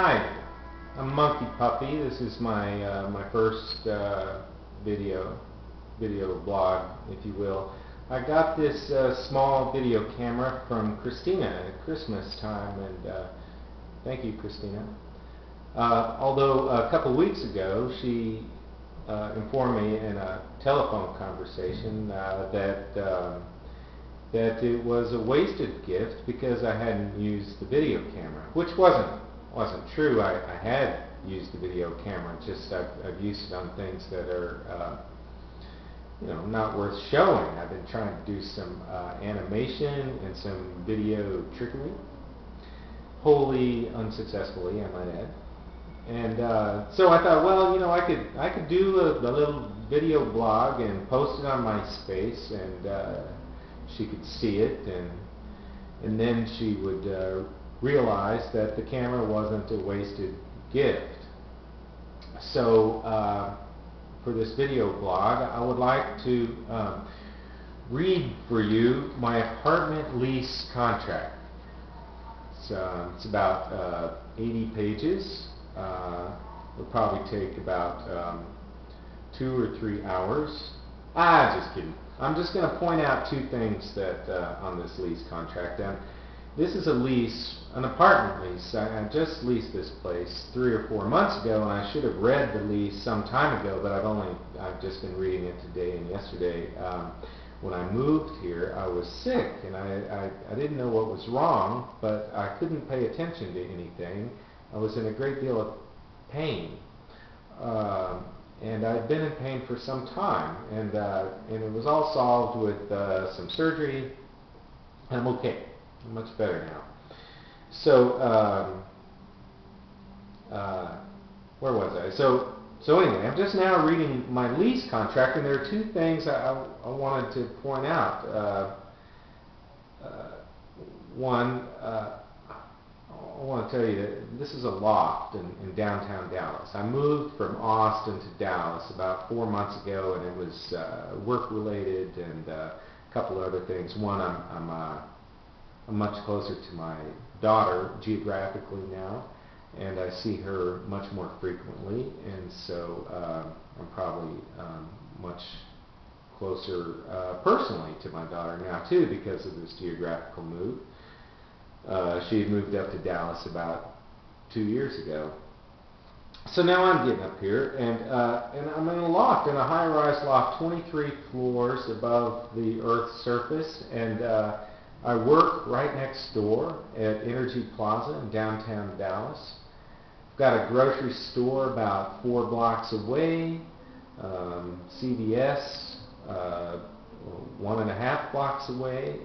Hi, I'm Monkey Puppy. This is my my first video blog, if you will. I got this small video camera from Christina at Christmas time, and thank you, Christina. Although a couple weeks ago she informed me in a telephone conversation that it was a wasted gift because I hadn't used the video camera, which wasn't true. I had used the video camera, just I've used it on things that are not worth showing. I've been trying to do some animation and some video trickery, wholly unsuccessfully, I might add. And so I thought, well, I could do a little video blog and post it on MySpace, and she could see it, and then she would realize that the camera wasn't a wasted gift. So for this video blog, I would like to read for you my apartment lease contract. It's about 80 pages. It'll probably take about 2 or 3 hours. Just kidding. I'm just going to point out two things that on this lease contract. This is a lease, an apartment lease. I just leased this place 3 or 4 months ago, and I should have read the lease some time ago, but I've just been reading it today and yesterday. When I moved here, I was sick, and I didn't know what was wrong, but I couldn't pay attention to anything. I was in a great deal of pain. And I'd been in pain for some time, and it was all solved with some surgery, and I'm okay. I'm much better now. So, where was I? So anyway, I'm just now reading my lease contract, and there are two things I wanted to point out. One, I want to tell you that this is a loft in downtown Dallas. I moved from Austin to Dallas about 4 months ago, and it was work-related and a couple other things. One, I'm much closer to my daughter geographically now, and I see her much more frequently, and so I'm probably much closer personally to my daughter now too because of this geographical move. She had moved up to Dallas about 2 years ago. So now I'm getting up here, and I'm in a loft, in a high-rise loft, 23 floors above the Earth's surface, and I work right next door at Energy Plaza in downtown Dallas. I've got a grocery store about 4 blocks away, CVS 1.5 blocks away.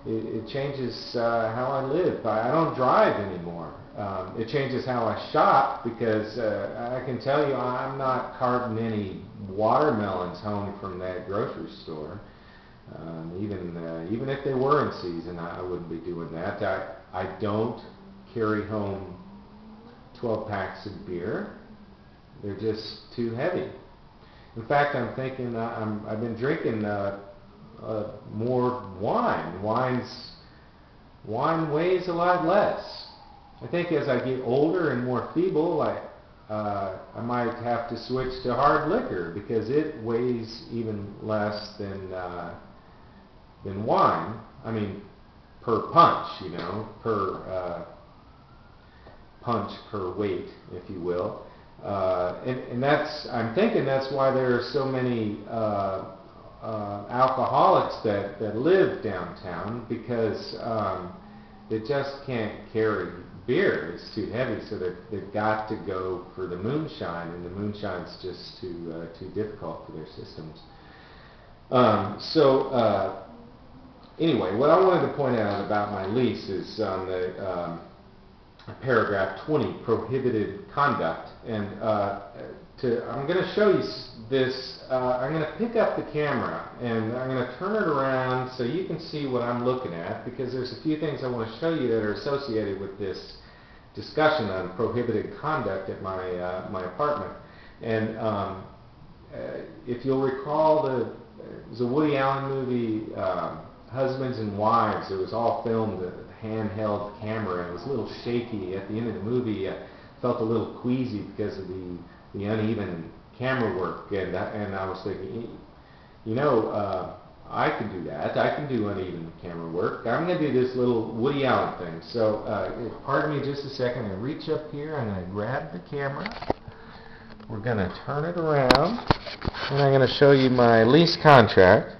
It changes how I live. I don't drive anymore. It changes how I shop because I can tell you I'm not carting any watermelons home from that grocery store. Even if they were in season, I wouldn't be doing that. I don't carry home 12 packs of beer. They're just too heavy. In fact, I'm thinking I've been drinking more wine. Wine weighs a lot less. I think as I get older and more feeble, I might have to switch to hard liquor because it weighs even less than wine. I mean, per punch, per punch per weight, if you will. And I'm thinking that's why there are so many alcoholics that live downtown, because they just can't carry beer. It's too heavy, so they've got to go for the moonshine, and the moonshine's just too difficult for their systems. Anyway, what I wanted to point out about my lease is on the paragraph 20, prohibited conduct, and I'm going to show you this. I'm going to pick up the camera and I'm going to turn it around so you can see what I'm looking at, because there's a few things I want to show you that are associated with this discussion on prohibited conduct at my apartment. And if you'll recall, there's a Woody Allen movie, husbands and wives. It was all filmed with a handheld camera, and it was a little shaky. At the end of the movie, I felt a little queasy because of the uneven camera work, and I was thinking, you know, I can do that. I can do uneven camera work. I'm going to do this little Woody Allen thing. So, pardon me just a second. I'm going to reach up here. I'm going to grab the camera. We're going to turn it around, and I'm going to show you my lease contract.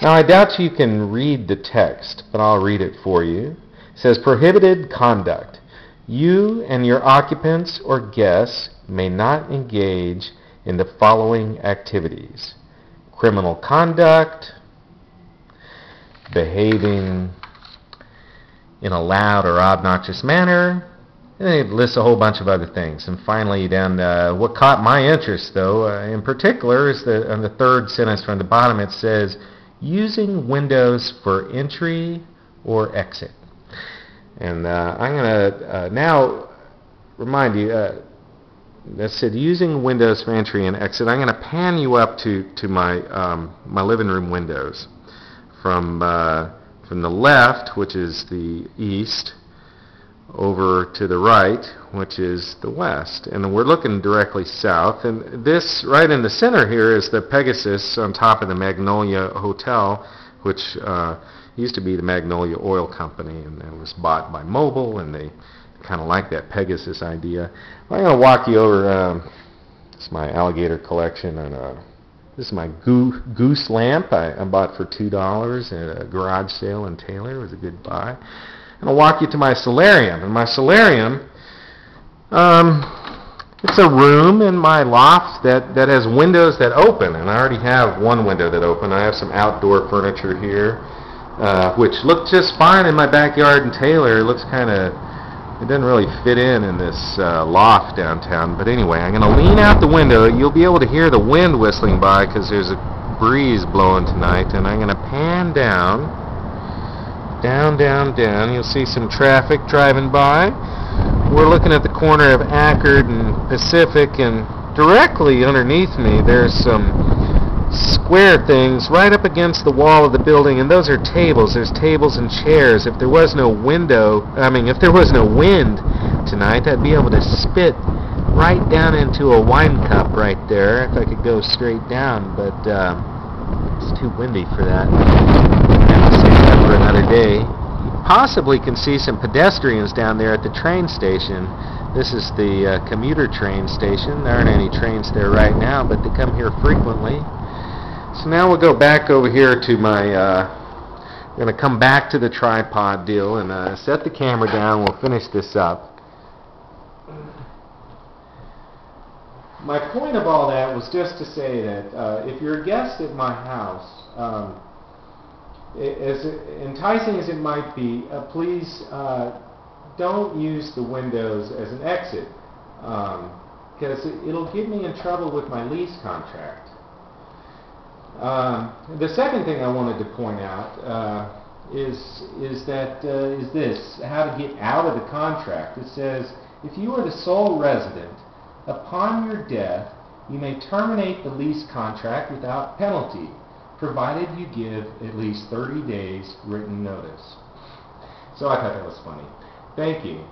Now, I doubt you can read the text, but I'll read it for you. It says, prohibited conduct. You and your occupants or guests may not engage in the following activities: criminal conduct, behaving in a loud or obnoxious manner, and it lists a whole bunch of other things. And finally, down what caught my interest, though, in particular, is on the third sentence from the bottom. It says, using windows for entry or exit. And I'm going to now remind you, that said using windows for entry and exit. I'm going to pan you up to my my living room windows from the left, which is the east, over to the right, which is the west, and we're looking directly south. And this right in the center here is the Pegasus on top of the Magnolia Hotel, which used to be the Magnolia Oil Company, and it was bought by Mobil, and they kind of like that Pegasus idea. I'm going to walk you over. This is my alligator collection, and this is my goose lamp I bought for $2 at a garage sale in Taylor. It was a good buy. I'm going to walk you to my solarium. And my solarium, it's a room in my loft that has windows that open, and I already have one window that open. I have some outdoor furniture here, which looked just fine in my backyard in Taylor. It looks kind of, it doesn't really fit in this loft downtown. But anyway, I'm going to lean out the window. You'll be able to hear the wind whistling by because there's a breeze blowing tonight. And I'm going to pan down. Down, down, down. You'll see some traffic driving by. We're looking at the corner of Ackerd and Pacific, and directly underneath me there's some square things right up against the wall of the building, and those are tables. There's tables and chairs. If there was no if there was no wind tonight, I'd be able to spit right down into a wine cup right there if I could go straight down, but it's too windy for that. I have to save that for another day. You possibly can see some pedestrians down there at the train station. This is the commuter train station. There aren't any trains there right now, but they come here frequently. So now we'll go back over here to my, we're going to come back to the tripod deal and set the camera down. We'll finish this up. My point of all that was just to say that if you're a guest at my house, as enticing as it might be, please don't use the windows as an exit, because it'll get me in trouble with my lease contract. The second thing I wanted to point out is this: how to get out of the contract. It says, if you are the sole resident, upon your death, you may terminate the lease contract without penalty, provided you give at least 30 days written notice. So I thought that was funny. Thank you.